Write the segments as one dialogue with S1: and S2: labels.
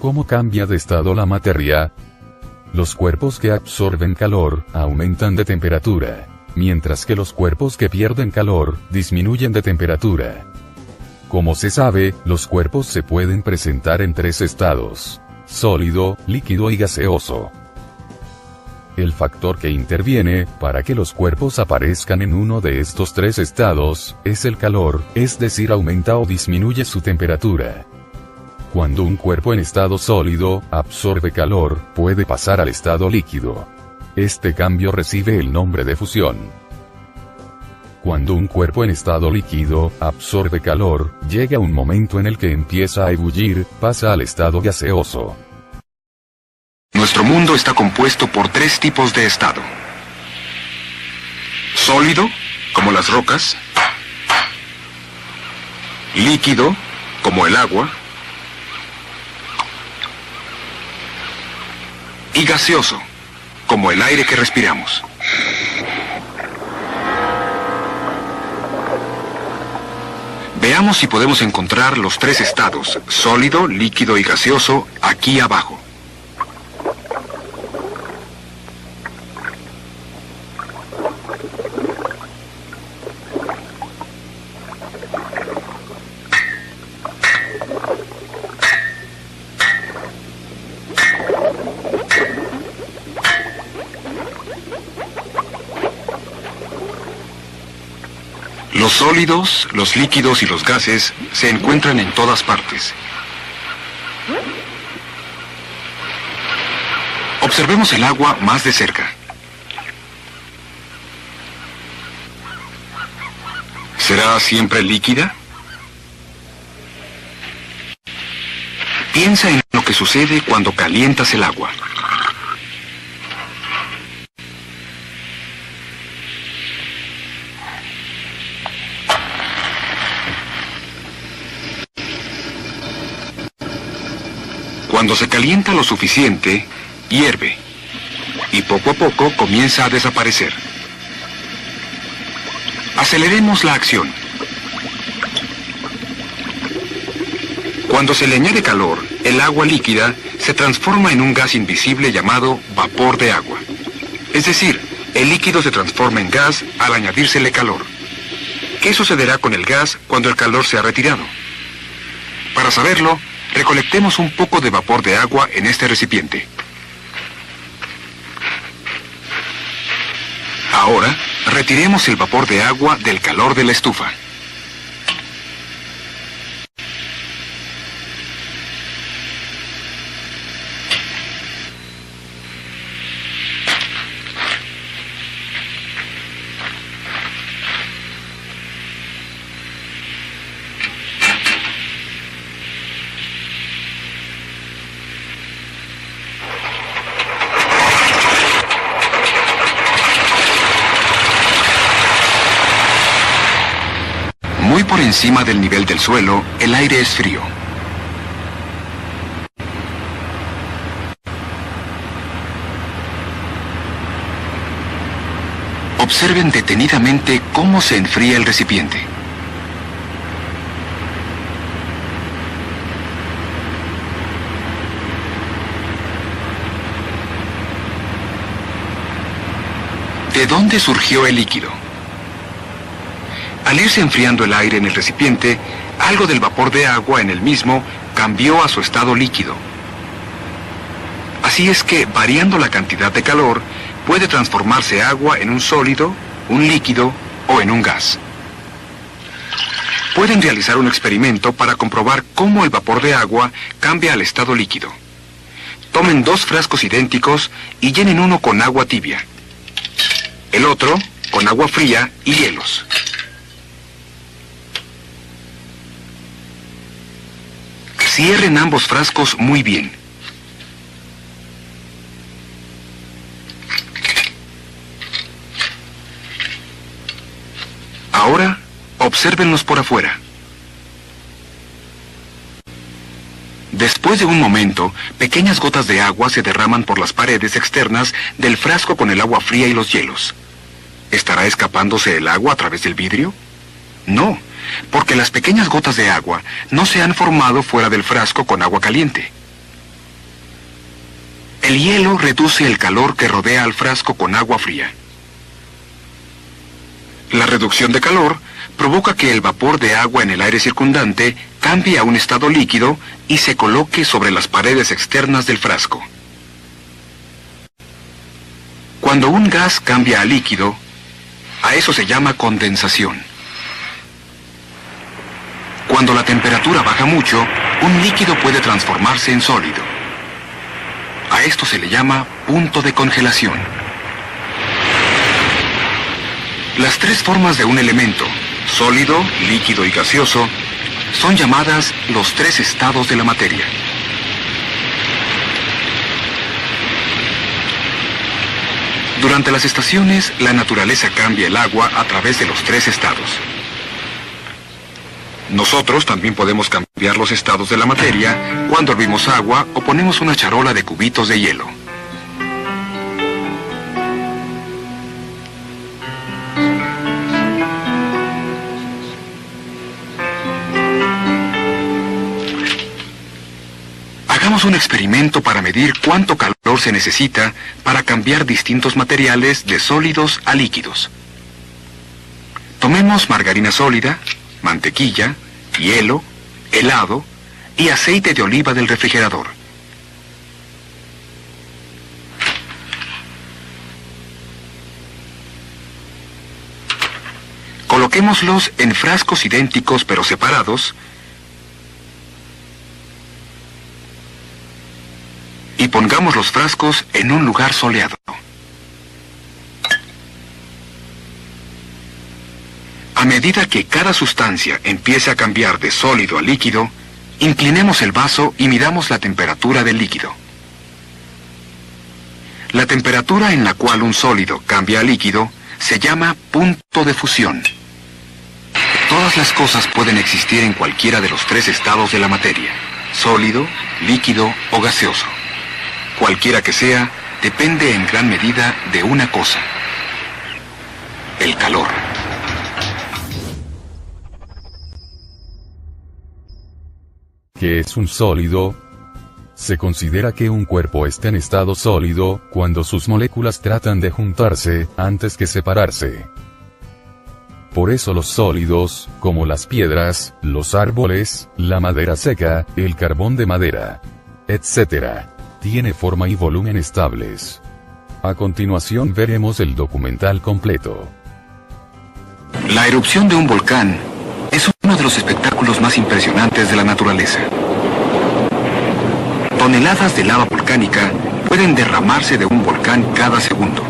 S1: ¿Cómo cambia de estado la materia? Los cuerpos que absorben calor, aumentan de temperatura, mientras que los cuerpos que pierden calor, disminuyen de temperatura. Como se sabe, los cuerpos se pueden presentar en tres estados: sólido, líquido y gaseoso. El factor que interviene para que los cuerpos aparezcan en uno de estos tres estados es el calor, es decir, aumenta o disminuye su temperatura. Cuando un cuerpo en estado sólido absorbe calor, puede pasar al estado líquido. Este cambio recibe el nombre de fusión. Cuando un cuerpo en estado líquido absorbe calor, llega un momento en el que empieza a ebullir, pasa al estado gaseoso.
S2: Nuestro mundo está compuesto por tres tipos de estado: sólido, como las rocas; líquido, como el agua; y gaseoso, como el aire que respiramos. Veamos si podemos encontrar los tres estados, sólido, líquido y gaseoso, aquí abajo. Los sólidos, los líquidos y los gases se encuentran en todas partes. Observemos el agua más de cerca. ¿Será siempre líquida? Piensa en lo que sucede cuando calientas el agua. Cuando se calienta lo suficiente, hierve, y poco a poco comienza a desaparecer. Aceleremos la acción. Cuando se le añade calor, el agua líquida se transforma en un gas invisible llamado vapor de agua. Es decir, el líquido se transforma en gas al añadírsele calor. ¿Qué sucederá con el gas cuando el calor se ha retirado? Para saberlo, recolectemos un poco de vapor de agua en este recipiente. Ahora, retiremos el vapor de agua del calor de la estufa. Muy por encima del nivel del suelo, el aire es frío. Observen detenidamente cómo se enfría el recipiente. ¿De dónde surgió el líquido? Al irse enfriando el aire en el recipiente, algo del vapor de agua en el mismo cambió a su estado líquido. Así es que, variando la cantidad de calor, puede transformarse agua en un sólido, un líquido o en un gas. Pueden realizar un experimento para comprobar cómo el vapor de agua cambia al estado líquido. Tomen dos frascos idénticos y llenen uno con agua tibia, el otro con agua fría y hielos. Cierren ambos frascos muy bien. Ahora, obsérvenlos por afuera. Después de un momento, pequeñas gotas de agua se derraman por las paredes externas del frasco con el agua fría y los hielos. ¿Estará escapándose el agua a través del vidrio? No, porque las pequeñas gotas de agua no se han formado fuera del frasco con agua caliente. El hielo reduce el calor que rodea al frasco con agua fría. La reducción de calor provoca que el vapor de agua en el aire circundante cambie a un estado líquido y se coloque sobre las paredes externas del frasco. Cuando un gas cambia a líquido, a eso se llama condensación. Cuando la temperatura baja mucho, un líquido puede transformarse en sólido. A esto se le llama punto de congelación. Las tres formas de un elemento, sólido, líquido y gaseoso, son llamadas los tres estados de la materia. Durante las estaciones, la naturaleza cambia el agua a través de los tres estados. Nosotros también podemos cambiar los estados de la materia cuando hervimos agua o ponemos una charola de cubitos de hielo. Hagamos un experimento para medir cuánto calor se necesita para cambiar distintos materiales de sólidos a líquidos. Tomemos margarina sólida, mantequilla, hielo, helado y aceite de oliva del refrigerador. Coloquémoslos en frascos idénticos pero separados y pongamos los frascos en un lugar soleado. A medida que cada sustancia empiece a cambiar de sólido a líquido, inclinemos el vaso y midamos la temperatura del líquido. La temperatura en la cual un sólido cambia a líquido se llama punto de fusión. Todas las cosas pueden existir en cualquiera de los tres estados de la materia, sólido, líquido o gaseoso. Cualquiera que sea, depende en gran medida de una cosa: el calor.
S1: ¿Qué es un sólido? Se considera que un cuerpo está en estado sólido cuando sus moléculas tratan de juntarse antes que separarse. Por eso los sólidos, como las piedras, los árboles, la madera seca, el carbón de madera, etc., tiene forma y volumen estables. A continuación veremos el documental completo.
S2: La erupción de un volcán es uno de los espectáculos más impresionantes de la naturaleza. Toneladas de lava volcánica pueden derramarse de un volcán cada segundo.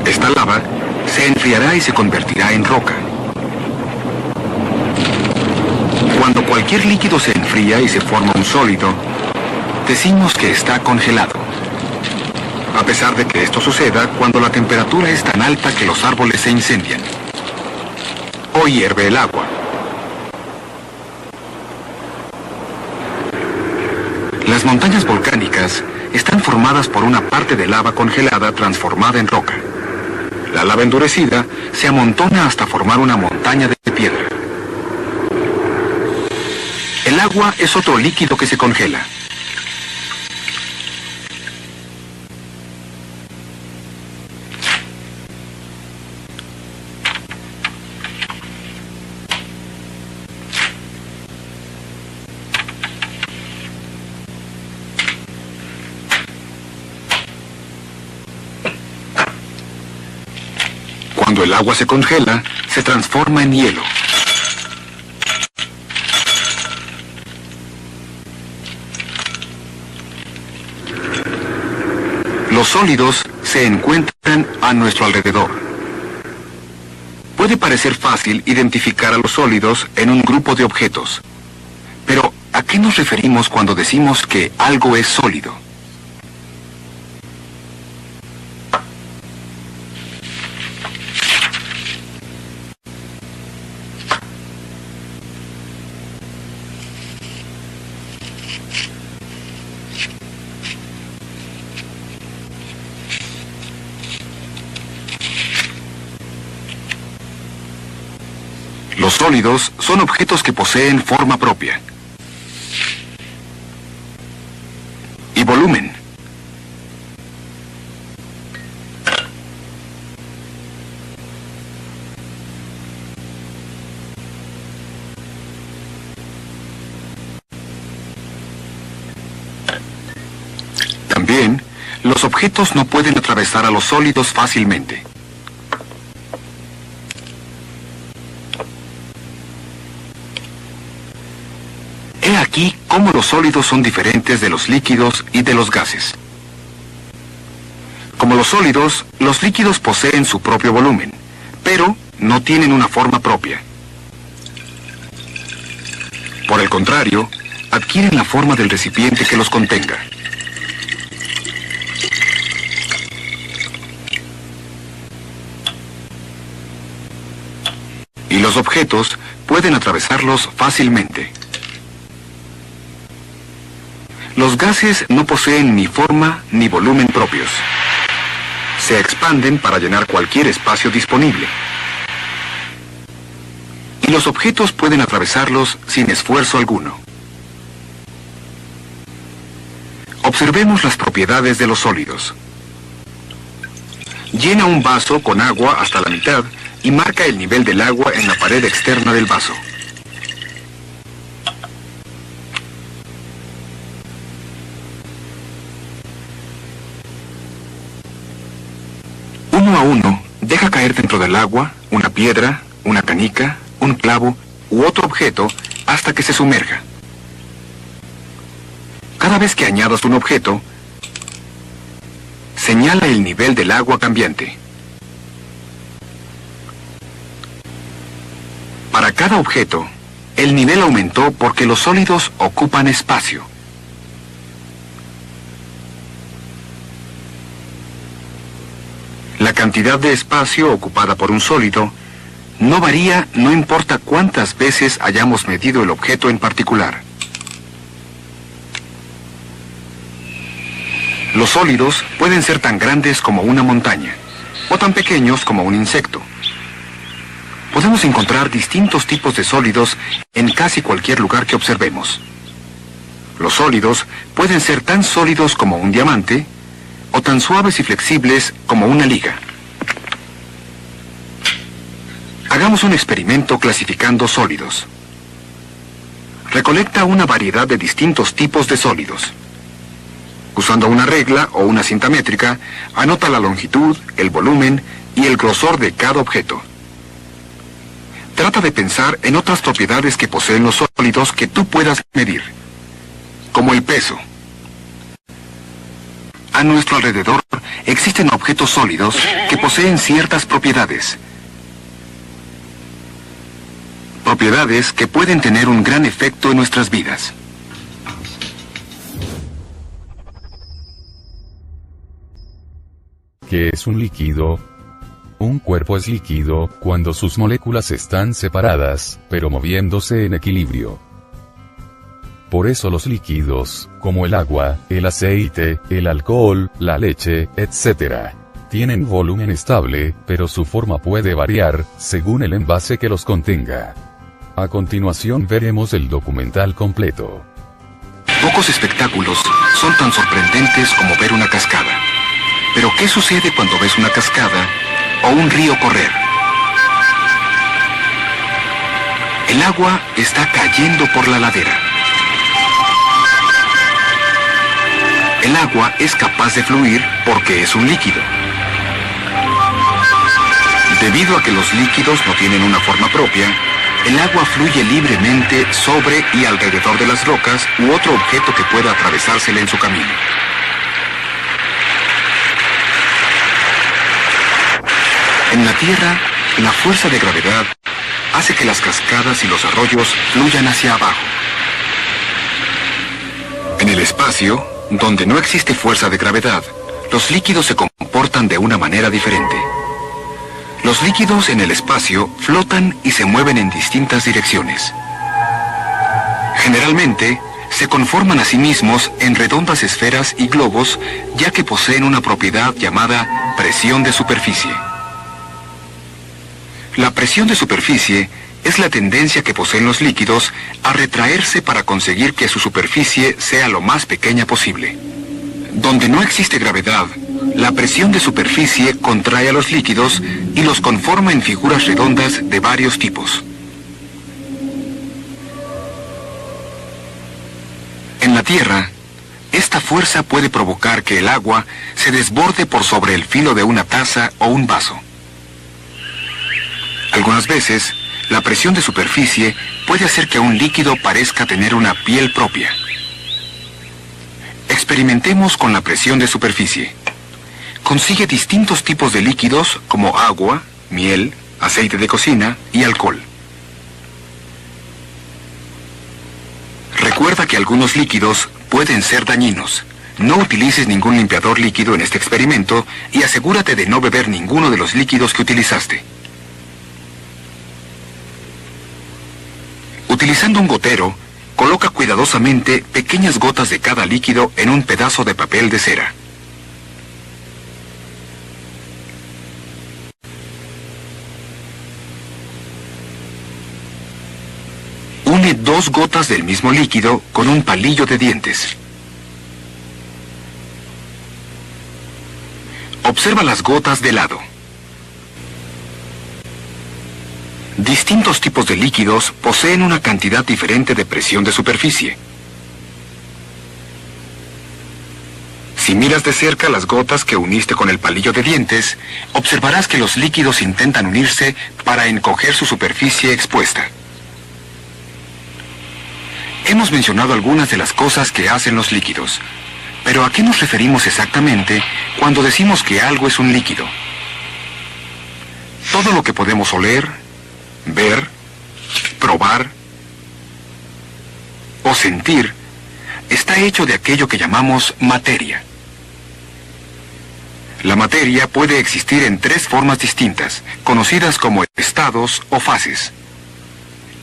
S2: Esta lava se enfriará y se convertirá en roca. Cuando cualquier líquido se enfría y se forma un sólido, decimos que está congelado. A pesar de que esto suceda cuando la temperatura es tan alta que los árboles se incendian. O hierve el agua. Las montañas volcánicas están formadas por una parte de lava congelada transformada en roca. La lava endurecida se amontona hasta formar una montaña de piedra. El agua es otro líquido que se congela. Cuando el agua se congela, se transforma en hielo. Los sólidos se encuentran a nuestro alrededor. Puede parecer fácil identificar a los sólidos en un grupo de objetos. Pero, ¿a qué nos referimos cuando decimos que algo es sólido? Los sólidos son objetos que poseen forma propia y volumen. También, los objetos no pueden atravesar a los sólidos fácilmente. He aquí cómo los sólidos son diferentes de los líquidos y de los gases. Como los sólidos, los líquidos poseen su propio volumen, pero no tienen una forma propia. Por el contrario, adquieren la forma del recipiente que los contenga. Y los objetos pueden atravesarlos fácilmente. Los gases no poseen ni forma ni volumen propios. Se expanden para llenar cualquier espacio disponible. Y los objetos pueden atravesarlos sin esfuerzo alguno. Observemos las propiedades de los sólidos. Llena un vaso con agua hasta la mitad y marca el nivel del agua en la pared externa del vaso. Uno a uno, deja caer dentro del agua una piedra, una canica, un clavo u otro objeto hasta que se sumerja. Cada vez que añadas un objeto, señala el nivel del agua cambiante. Para cada objeto, el nivel aumentó porque los sólidos ocupan espacio. La cantidad de espacio ocupada por un sólido no varía, no importa cuántas veces hayamos medido el objeto en particular. Los sólidos pueden ser tan grandes como una montaña, o tan pequeños como un insecto. Podemos encontrar distintos tipos de sólidos en casi cualquier lugar que observemos. Los sólidos pueden ser tan sólidos como un diamante, o tan suaves y flexibles como una liga. Hagamos un experimento clasificando sólidos. Recolecta una variedad de distintos tipos de sólidos. Usando una regla o una cinta métrica, anota la longitud, el volumen y el grosor de cada objeto. Trata de pensar en otras propiedades que poseen los sólidos que tú puedas medir, como el peso. A nuestro alrededor existen objetos sólidos que poseen ciertas propiedades. Propiedades que pueden tener un gran efecto en nuestras vidas.
S1: ¿Qué es un líquido? Un cuerpo es líquido cuando sus moléculas están separadas, pero moviéndose en equilibrio. Por eso los líquidos, como el agua, el aceite, el alcohol, la leche, etc., tienen volumen estable, pero su forma puede variar, según el envase que los contenga. A continuación veremos el documental completo.
S2: Pocos espectáculos son tan sorprendentes como ver una cascada. Pero ¿qué sucede cuando ves una cascada o un río correr? El agua está cayendo por la ladera. El agua es capaz de fluir porque es un líquido. Debido a que los líquidos no tienen una forma propia, el agua fluye libremente sobre y alrededor de las rocas u otro objeto que pueda atravesársele en su camino. En la Tierra, la fuerza de gravedad hace que las cascadas y los arroyos fluyan hacia abajo. En el espacio, donde no existe fuerza de gravedad, los líquidos se comportan de una manera diferente. Los líquidos en el espacio flotan y se mueven en distintas direcciones. Generalmente, se conforman a sí mismos en redondas esferas y globos, ya que poseen una propiedad llamada presión de superficie. La presión de superficie es la tendencia que poseen los líquidos a retraerse para conseguir que su superficie sea lo más pequeña posible. Donde no existe gravedad, la presión de superficie contrae a los líquidos y los conforma en figuras redondas de varios tipos. En la Tierra, esta Esta fuerza puede provocar que el agua se desborde por sobre el filo de una taza o un vaso. Algunas veces, la presión de superficie puede hacer que un líquido parezca tener una piel propia. Experimentemos con la presión de superficie. Consigue distintos tipos de líquidos como agua, miel, aceite de cocina y alcohol. Recuerda que algunos líquidos pueden ser dañinos. No utilices ningún limpiador líquido en este experimento y asegúrate de no beber ninguno de los líquidos que utilizaste. Utilizando un gotero, coloca cuidadosamente pequeñas gotas de cada líquido en un pedazo de papel de cera. Une 2 gotas del mismo líquido con un palillo de dientes. Observa las gotas de lado. Distintos tipos de líquidos poseen una cantidad diferente de presión de superficie. Si miras de cerca las gotas que uniste con el palillo de dientes, observarás que los líquidos intentan unirse para encoger su superficie expuesta. Hemos mencionado algunas de las cosas que hacen los líquidos, pero ¿a qué nos referimos exactamente cuando decimos que algo es un líquido? Todo lo que podemos oler, ver, probar o sentir está hecho de aquello que llamamos materia. La materia puede existir en 3 formas distintas, conocidas como estados o fases.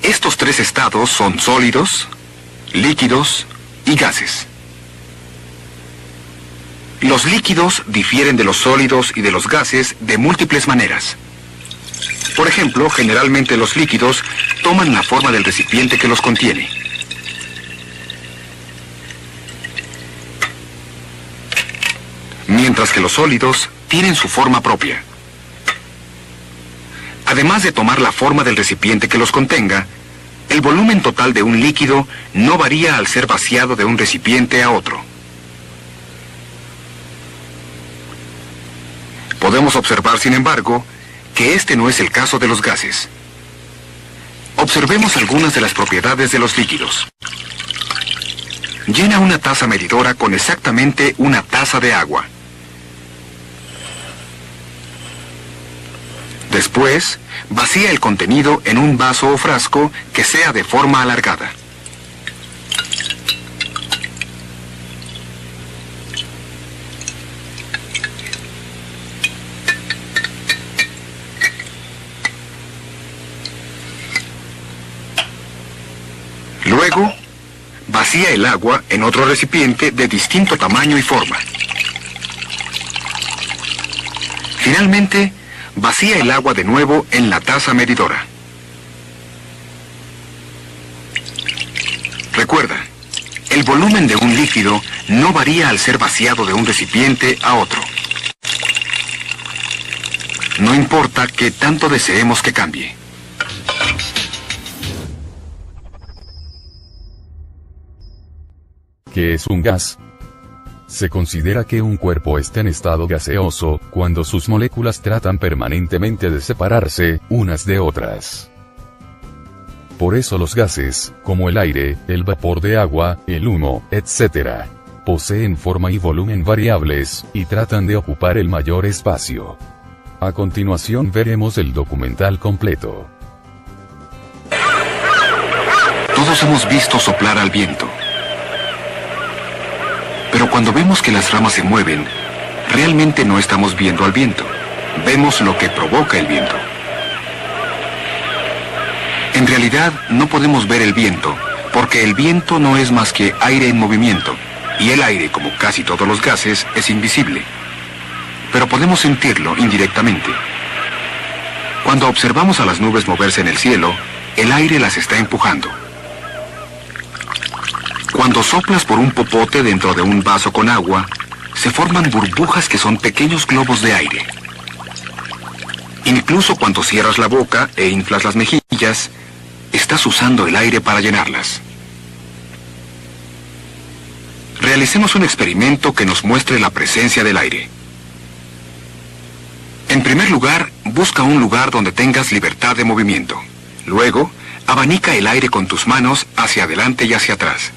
S2: Estos 3 estados son sólidos, líquidos y gases. Los líquidos difieren de los sólidos y de los gases de múltiples maneras. Por ejemplo, generalmente los líquidos toman la forma del recipiente que los contiene. Mientras que los sólidos tienen su forma propia. Además de tomar la forma del recipiente que los contenga, el volumen total de un líquido no varía al ser vaciado de un recipiente a otro. Podemos observar, sin embargo, que este no es el caso de los gases. Observemos algunas de las propiedades de los líquidos. Llena una taza medidora con exactamente una taza de agua. Después, vacía el contenido en un vaso o frasco que sea de forma alargada. Luego, vacía el agua en otro recipiente de distinto tamaño y forma. Finalmente, vacía el agua de nuevo en la taza medidora. Recuerda, el volumen de un líquido no varía al ser vaciado de un recipiente a otro. No importa qué tanto deseemos que cambie.
S1: ¿Qué es un gas? Se considera que un cuerpo está en estado gaseoso cuando sus moléculas tratan permanentemente de separarse unas de otras. Por eso los gases, como el aire, el vapor de agua, el humo, etc., poseen forma y volumen variables, y tratan de ocupar el mayor espacio. A continuación veremos el documental completo.
S2: Todos hemos visto soplar al viento. Pero cuando vemos que las ramas se mueven, realmente no estamos viendo al viento. Vemos lo que provoca el viento. En realidad, no podemos ver el viento, porque el viento no es más que aire en movimiento, y el aire, como casi todos los gases, es invisible. Pero podemos sentirlo indirectamente. Cuando observamos a las nubes moverse en el cielo, el aire las está empujando. Cuando soplas por un popote dentro de un vaso con agua, se forman burbujas que son pequeños globos de aire. Incluso cuando cierras la boca e inflas las mejillas, estás usando el aire para llenarlas. Realicemos un experimento que nos muestre la presencia del aire. En primer lugar, busca un lugar donde tengas libertad de movimiento. Luego, abanica el aire con tus manos hacia adelante y hacia atrás.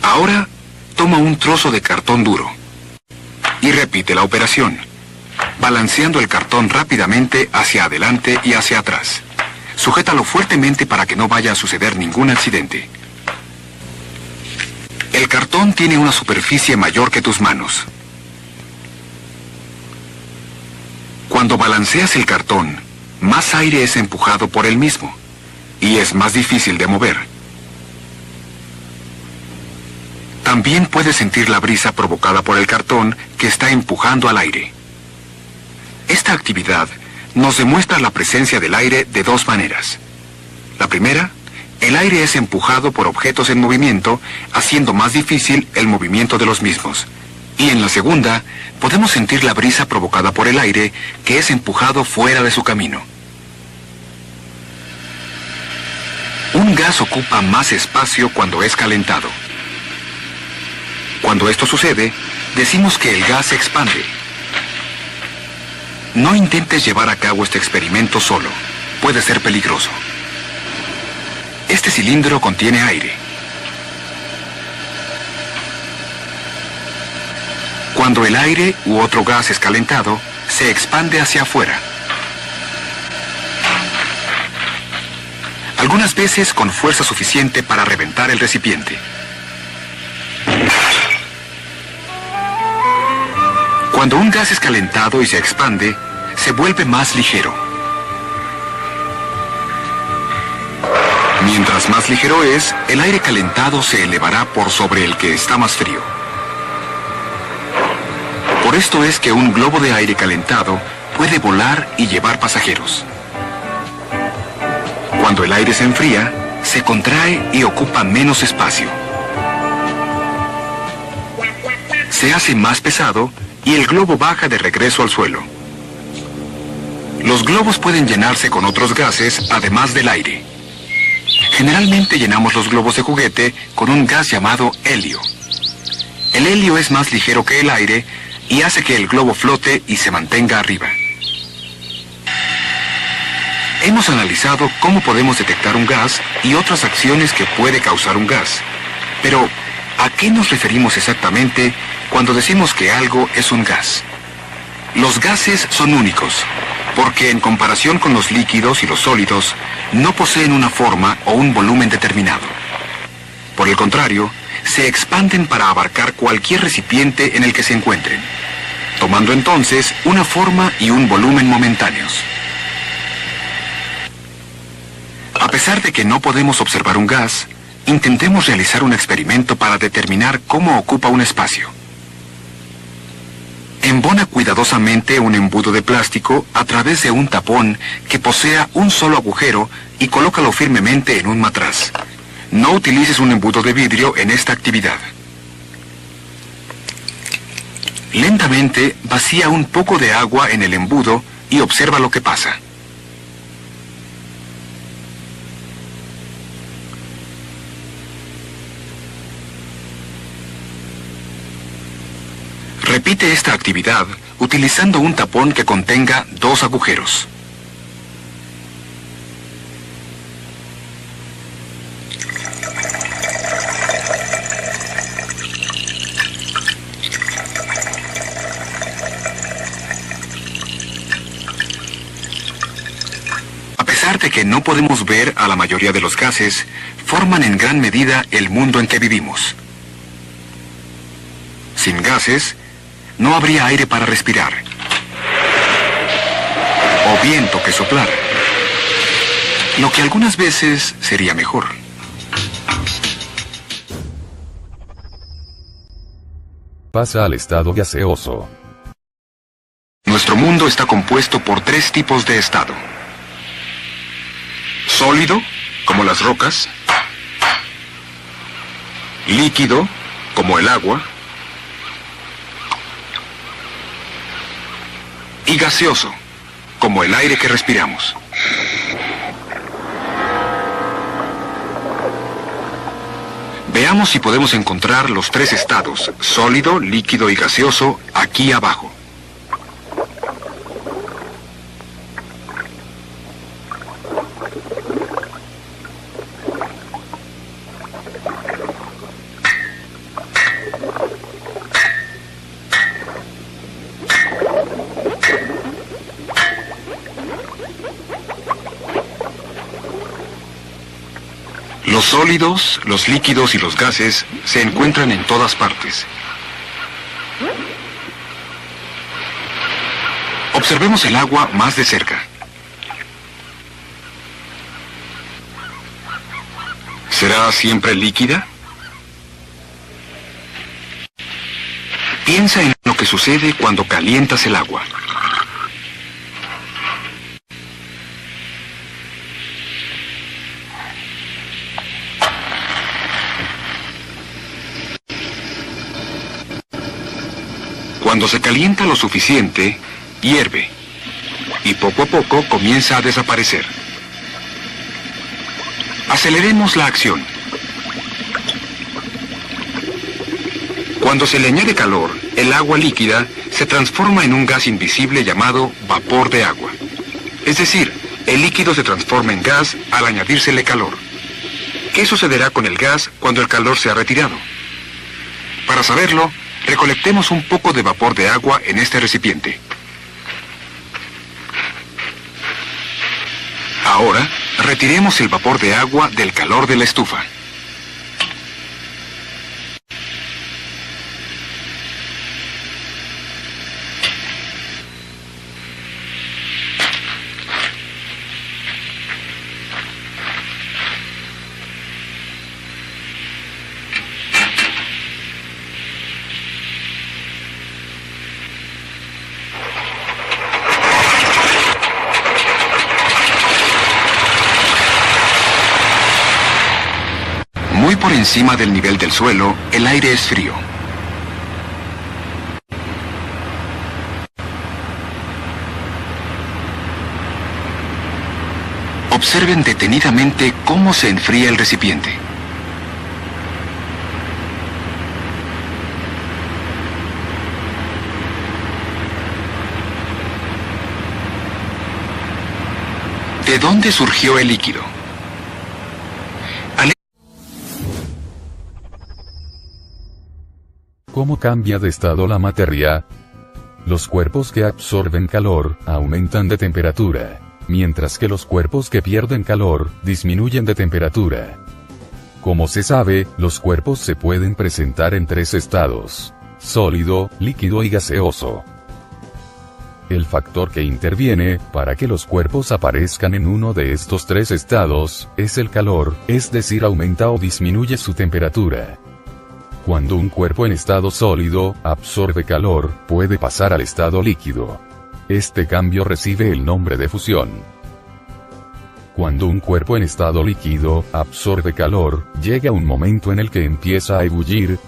S2: Ahora, toma un trozo de cartón duro y repite la operación, balanceando el cartón rápidamente hacia adelante y hacia atrás. Sujétalo fuertemente para que no vaya a suceder ningún accidente. El cartón tiene una superficie mayor que tus manos. Cuando balanceas el cartón, más aire es empujado por él mismo y es más difícil de mover. También puedes sentir la brisa provocada por el cartón que está empujando al aire. Esta actividad nos demuestra la presencia del aire de dos maneras. La primera, el aire es empujado por objetos en movimiento, haciendo más difícil el movimiento de los mismos. Y en la segunda, podemos sentir la brisa provocada por el aire que es empujado fuera de su camino. Un gas ocupa más espacio cuando es calentado. Cuando esto sucede, decimos que el gas se expande. No intentes llevar a cabo este experimento solo. Puede ser peligroso. Este cilindro contiene aire. Cuando el aire u otro gas es calentado, se expande hacia afuera. Algunas veces con fuerza suficiente para reventar el recipiente. Cuando un gas es calentado y se expande, se vuelve más ligero. Mientras más ligero es, el aire calentado se elevará por sobre el que está más frío. Por esto es que un globo de aire calentado puede volar y llevar pasajeros. Cuando el aire se enfría, se contrae y ocupa menos espacio. Se hace más pesado y el globo baja de regreso al suelo. Los globos pueden llenarse con otros gases además del aire. Generalmente llenamos los globos de juguete con un gas llamado helio. El helio es más ligero que el aire y hace que el globo flote y se mantenga arriba. Hemos analizado cómo podemos detectar un gas y otras acciones que puede causar un gas. Pero, ¿a qué nos referimos exactamente cuando decimos que algo es un gas? Los gases son únicos, porque en comparación con los líquidos y los sólidos, no poseen una forma o un volumen determinado. Por el contrario, se expanden para abarcar cualquier recipiente en el que se encuentren, tomando entonces una forma y un volumen momentáneos. A pesar de que no podemos observar un gas, intentemos realizar un experimento para determinar cómo ocupa un espacio. Embona cuidadosamente un embudo de plástico a través de un tapón que posea un solo agujero y colócalo firmemente en un matraz. No utilices un embudo de vidrio en esta actividad. Lentamente vacía un poco de agua en el embudo y observa lo que pasa. Repite esta actividad utilizando un tapón que contenga dos agujeros. A pesar de que no podemos ver a la mayoría de los gases, forman en gran medida el mundo en que vivimos. Sin gases, no habría aire para respirar, o viento que soplar, lo que algunas veces sería mejor.
S1: Pasa al estado gaseoso.
S2: Nuestro mundo está compuesto por tres tipos de estado. Sólido, como las rocas. Líquido, como el agua. Y gaseoso, como el aire que respiramos. Veamos si podemos encontrar los tres estados, sólido, líquido y gaseoso, aquí abajo. Los sólidos, los líquidos y los gases se encuentran en todas partes. Observemos el agua más de cerca. ¿Será siempre líquida? Piensa en lo que sucede cuando calientas el agua. Cuando se calienta lo suficiente, hierve, y poco a poco comienza a desaparecer. Aceleremos la acción. Cuando se le añade calor, el agua líquida se transforma en un gas invisible llamado vapor de agua. Es decir, el líquido se transforma en gas al añadírsele calor. ¿Qué sucederá con el gas cuando el calor se ha retirado? Para saberlo, recolectemos un poco de vapor de agua en este recipiente. Ahora, retiremos el vapor de agua del calor de la estufa. Muy por encima del nivel del suelo, el aire es frío. Observen detenidamente cómo se enfría el recipiente. ¿De dónde surgió el líquido?
S1: ¿Cómo cambia de estado la materia? Los cuerpos que absorben calor aumentan de temperatura, mientras que los cuerpos que pierden calor disminuyen de temperatura. Como se sabe, los cuerpos se pueden presentar en tres estados: sólido, líquido y gaseoso. El factor que interviene para que los cuerpos aparezcan en uno de estos tres estados es el calor, es decir, aumenta o disminuye su temperatura. Cuando un cuerpo en estado sólido absorbe calor, puede pasar al estado líquido. Este cambio recibe el nombre de fusión. Cuando un cuerpo en estado líquido absorbe calor, llega un momento en el que empieza a ebullir,